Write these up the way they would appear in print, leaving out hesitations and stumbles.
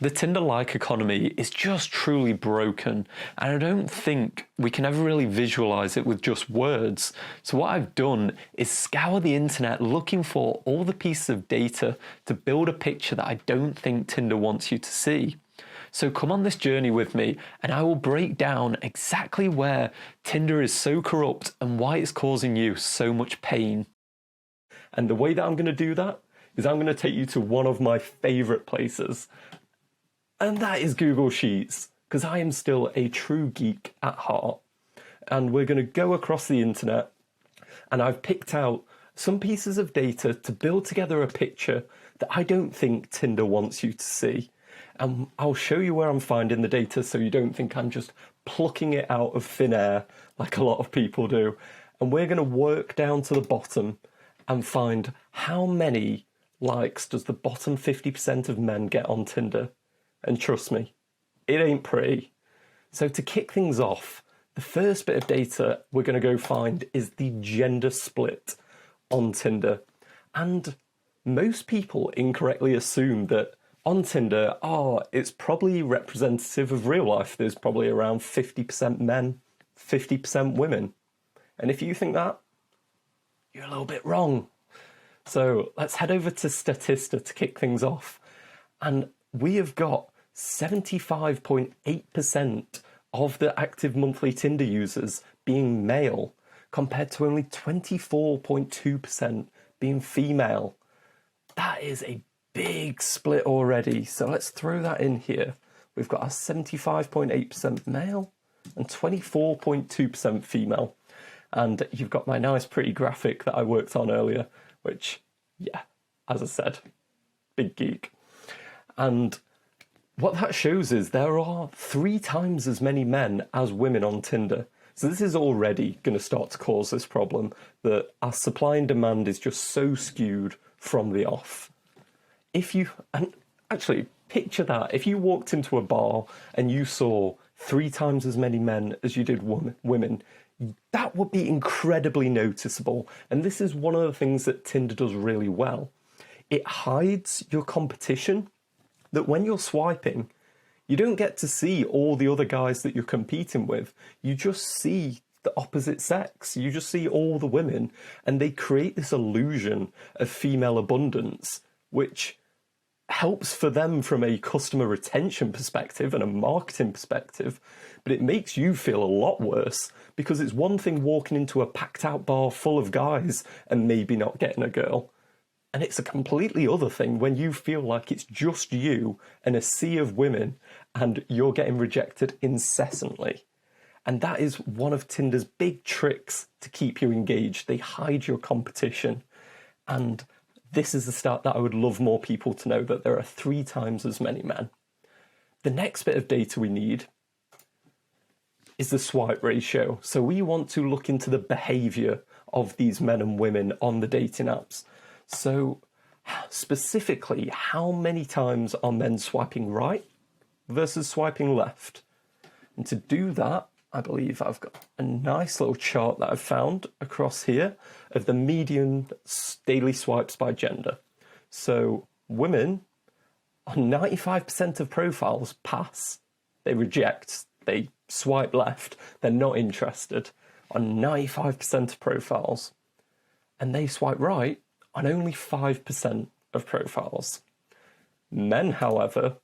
The Tinder-like economy is just truly broken, and I don't think we can ever really visualize it with just words. So what I've done is scour the internet looking for all the pieces of data to build a picture that I don't think Tinder wants you to see. So come on this journey with me and I will break down exactly where Tinder is so corrupt and why it's causing you so much pain. And the way that I'm going to do that is I'm going to take you to one of my favorite places. And that is Google Sheets, because I am still a true geek at heart. And we're going to go across the internet, and I've picked out some pieces of data to build together a picture that I don't think Tinder wants you to see. And I'll show you where I'm finding the data so you don't think I'm just plucking it out of thin air like a lot of people do. And we're going to work down to the bottom and find how many likes does the bottom 50% of men get on Tinder. And trust me, it ain't pretty. So to kick things off, the first bit of data we're going to go find is the gender split on Tinder. And most people incorrectly assume that on Tinder, it's probably representative of real life. There's probably around 50% men, 50% women. And if you think that, you're a little bit wrong. So let's head over to Statista to kick things off. And we have got 75.8% of the active monthly Tinder users being male, compared to only 24.2% being female. That is a big split already. So let's throw that in here. We've got our 75.8% male and 24.2% female. And you've got my nice pretty graphic that I worked on earlier, which, yeah, as I said, big geek. And what that shows is there are 3 times as many men as women on Tinder. So this is already going to start to cause this problem, that our supply and demand is just so skewed from the off. And actually, picture that. If you walked into a bar and you saw 3 times as many men as you did women, that would be incredibly noticeable. And this is one of the things that Tinder does really well. It hides your competition, that when you're swiping, you don't get to see all the other guys that you're competing with. You just see the opposite sex. You just see all the women, and they create this illusion of female abundance, which helps for them from a customer retention perspective and a marketing perspective, but it makes you feel a lot worse, because it's one thing walking into a packed out bar full of guys and maybe not getting a girl. And it's a completely other thing when you feel like it's just you and a sea of women and you're getting rejected incessantly. And that is one of Tinder's big tricks to keep you engaged. They hide your competition. And this is the start that I would love more people to know, that there are 3 times as many men. The next bit of data we need is the swipe ratio. So we want to look into the behaviour of these men and women on the dating apps. So specifically, how many times are men swiping right versus swiping left? And to do that, I believe I've got a nice little chart that I've found across here of the median daily swipes by gender. So women, on 95% of profiles, pass. They reject. They swipe left. They're not interested on 95% of profiles. And they swipe right on only 5% of profiles. Men, however,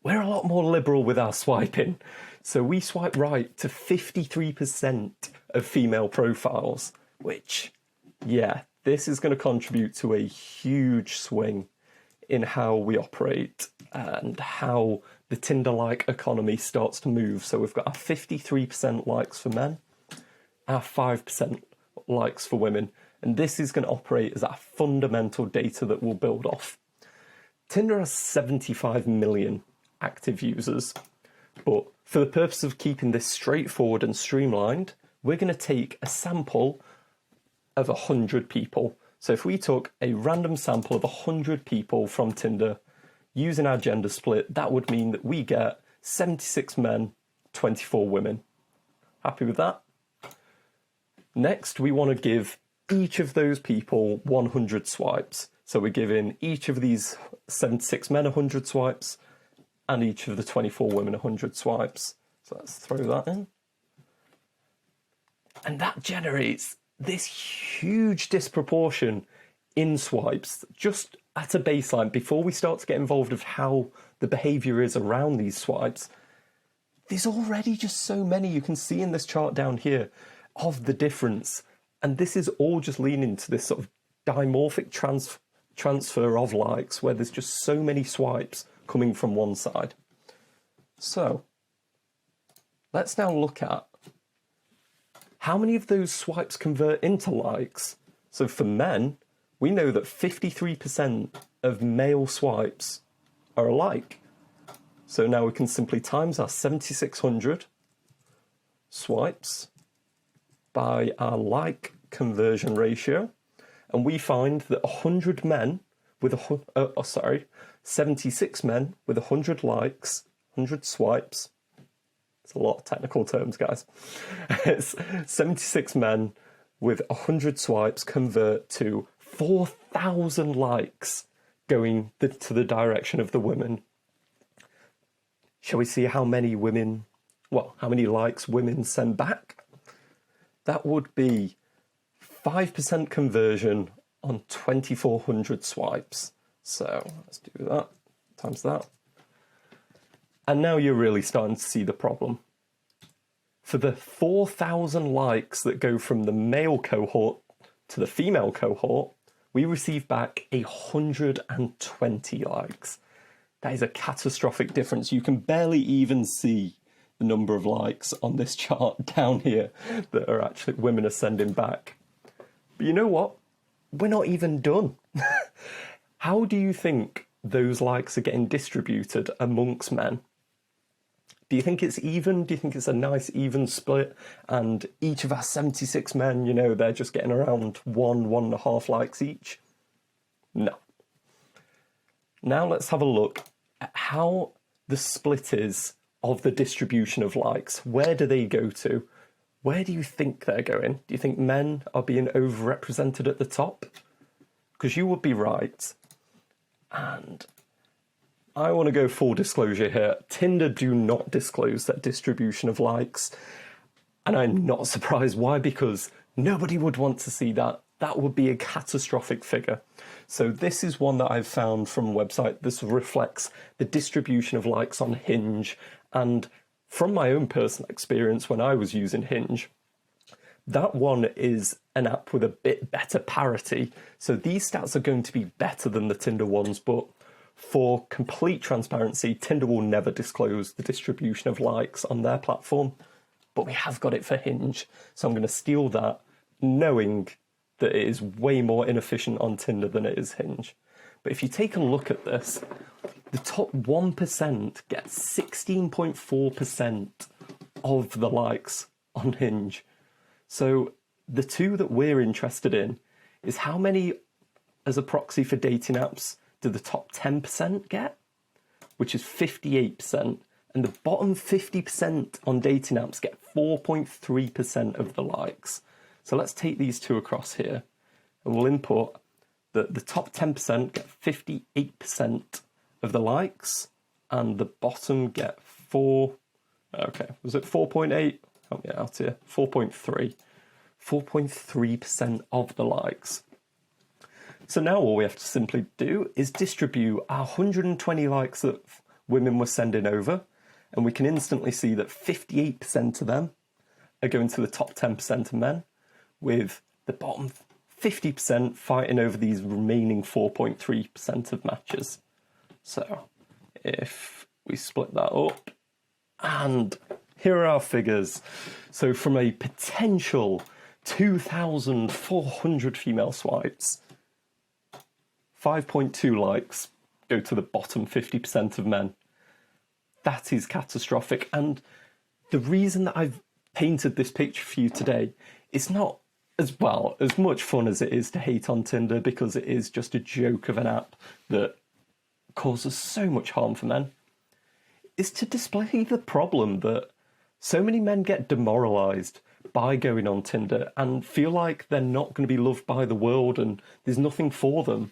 we're a lot more liberal with our swiping. So we swipe right to 53% of female profiles, which, yeah, this is going to contribute to a huge swing in how we operate and how the Tinder-like economy starts to move. So we've got our 53% likes for men, our 5% likes for women, and this is going to operate as our fundamental data that we'll build off. Tinder has 75 million active users, but for the purpose of keeping this straightforward and streamlined, we're going to take a sample of 100 people. So if we took a random sample of 100 people from Tinder using our gender split, that would mean that we get 76 men, 24 women. Happy with that? Next, we want to give each of those people 100 swipes. So we're giving each of these 76 men 100 swipes, and each of the 24 women 100 swipes. So let's throw that in. And that generates this huge disproportion in swipes, just at a baseline, before we start to get involved of how the behaviour is around these swipes. There's already just so many, you can see in this chart down here, of the difference. And this is all just leaning to this sort of dimorphic transfer of likes, where there's just so many swipes coming from one side. So let's now look at how many of those swipes convert into likes. So for men, we know that 53% of male swipes are a like. So now we can simply times our 7,600 swipes by our like conversion ratio, and we find that 100 men with 76 men with 100 likes, 100 swipes. It's a lot of technical terms, guys. It's 76 men with 100 swipes convert to 4,000 likes going to the direction of the women. Shall we see how many likes women send back? That would be 5% conversion on 2,400 swipes. So let's do that, times that. And now you're really starting to see the problem. For the 4,000 likes that go from the male cohort to the female cohort, we receive back 120 likes. That is a catastrophic difference. You can barely even see the number of likes on this chart down here that are actually women are sending back. But you know what? We're not even done. How do you think those likes are getting distributed amongst men? Do you think it's even? Do you think it's a nice even split? And each of our 76 men, they're just getting around 1.5 likes each? No. Now let's have a look at how the split is of the distribution of likes. Where do they go to? Where do you think they're going? Do you think men are being overrepresented at the top? Because you would be right. And I want to go full disclosure here. Tinder do not disclose their distribution of likes. And I'm not surprised. Why? Because nobody would want to see that. That would be a catastrophic figure. So this is one that I've found from a website. This reflects the distribution of likes on Hinge. And from my own personal experience when I was using Hinge, that one is an app with a bit better parity. So these stats are going to be better than the Tinder ones, but for complete transparency, Tinder will never disclose the distribution of likes on their platform, but we have got it for Hinge. So I'm going to steal that, knowing that it is way more inefficient on Tinder than it is Hinge. But if you take a look at this, the top 1% gets 16.4% of the likes on Hinge. So the two that we're interested in is how many, as a proxy for dating apps, do the top 10% get, which is 58%, and the bottom 50% on dating apps get 4.3% of the likes. So let's take these two across here, and we'll input that the top 10% get 58% of the likes, and the bottom get 4.8? Help me out here. 4.3. 4.3% of the likes. So now all we have to simply do is distribute our 120 likes that women were sending over, and we can instantly see that 58% of them are going to the top 10% of men, with the bottom 50% fighting over these remaining 4.3% of matches. So if we split that up, and here are our figures. So from a potential 2,400 female swipes, 5.2 likes go to the bottom 50% of men. That is catastrophic. And the reason that I've painted this picture for you today is not as much fun as it is to hate on Tinder, because it is just a joke of an app that causes so much harm for men, is to display the problem that so many men get demoralised by going on Tinder and feel like they're not going to be loved by the world and there's nothing for them.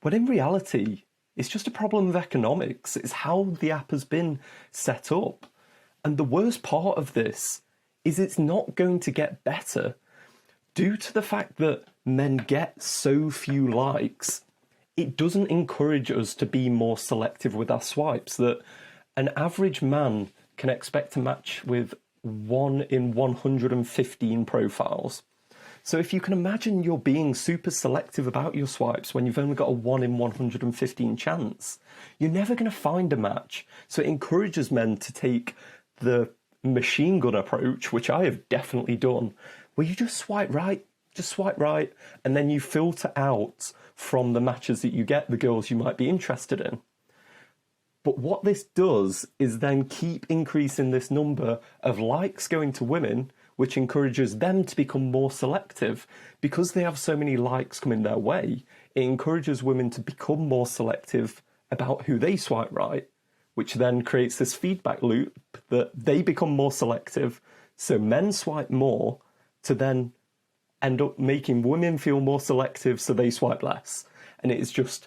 When in reality, It's just a problem of economics. It's how the app has been set up. And the worst part of this is it's not going to get better. Due to the fact that men get so few likes, it doesn't encourage us to be more selective with our swipes, that an average man can expect to match with 1 in 115 profiles. So if you can imagine you're being super selective about your swipes when you've only got a 1 in 115 chance, you're never going to find a match. So it encourages men to take the machine gun approach, which I have definitely done, where you just swipe right, and then you filter out from the matches that you get the girls you might be interested in. But what this does is then keep increasing this number of likes going to women, which encourages them to become more selective. Because they have so many likes coming their way, it encourages women to become more selective about who they swipe right, which then creates this feedback loop that they become more selective, so men swipe more to then end up making women feel more selective, so they swipe less. And it is just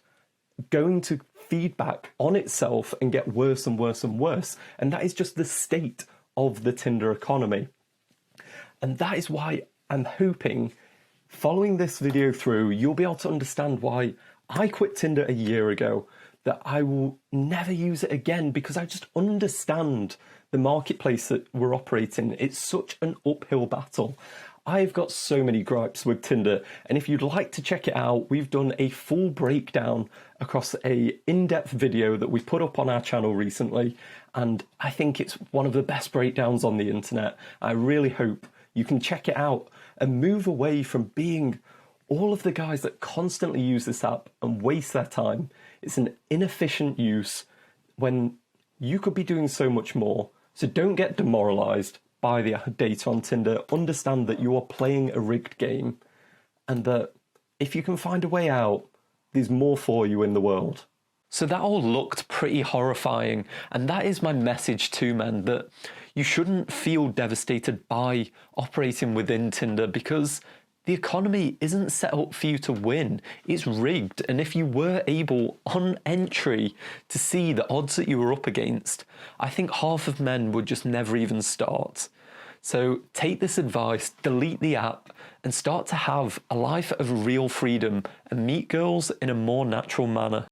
going to feedback on itself and get worse and worse and worse. And that is just the state of the Tinder economy. And that is why I'm hoping, following this video through, you'll be able to understand why I quit Tinder a year ago, that I will never use it again, because I just understand the marketplace that we're operating. It's such an uphill battle. I've got so many gripes with Tinder, and if you'd like to check it out, we've done a full breakdown across a in-depth video that we put up on our channel recently, and I think it's one of the best breakdowns on the internet. I really hope you can check it out and move away from being all of the guys that constantly use this app and waste their time. It's an inefficient use when you could be doing so much more. So don't get demoralized by the data on Tinder. Understand that you are playing a rigged game, and that if you can find a way out, there's more for you in the world. So that all looked pretty horrifying, and that is my message to men, that you shouldn't feel devastated by operating within Tinder, because the economy isn't set up for you to win. It's rigged, and if you were able on entry to see the odds that you were up against, I think half of men would just never even start. So take this advice, delete the app, and start to have a life of real freedom and meet girls in a more natural manner.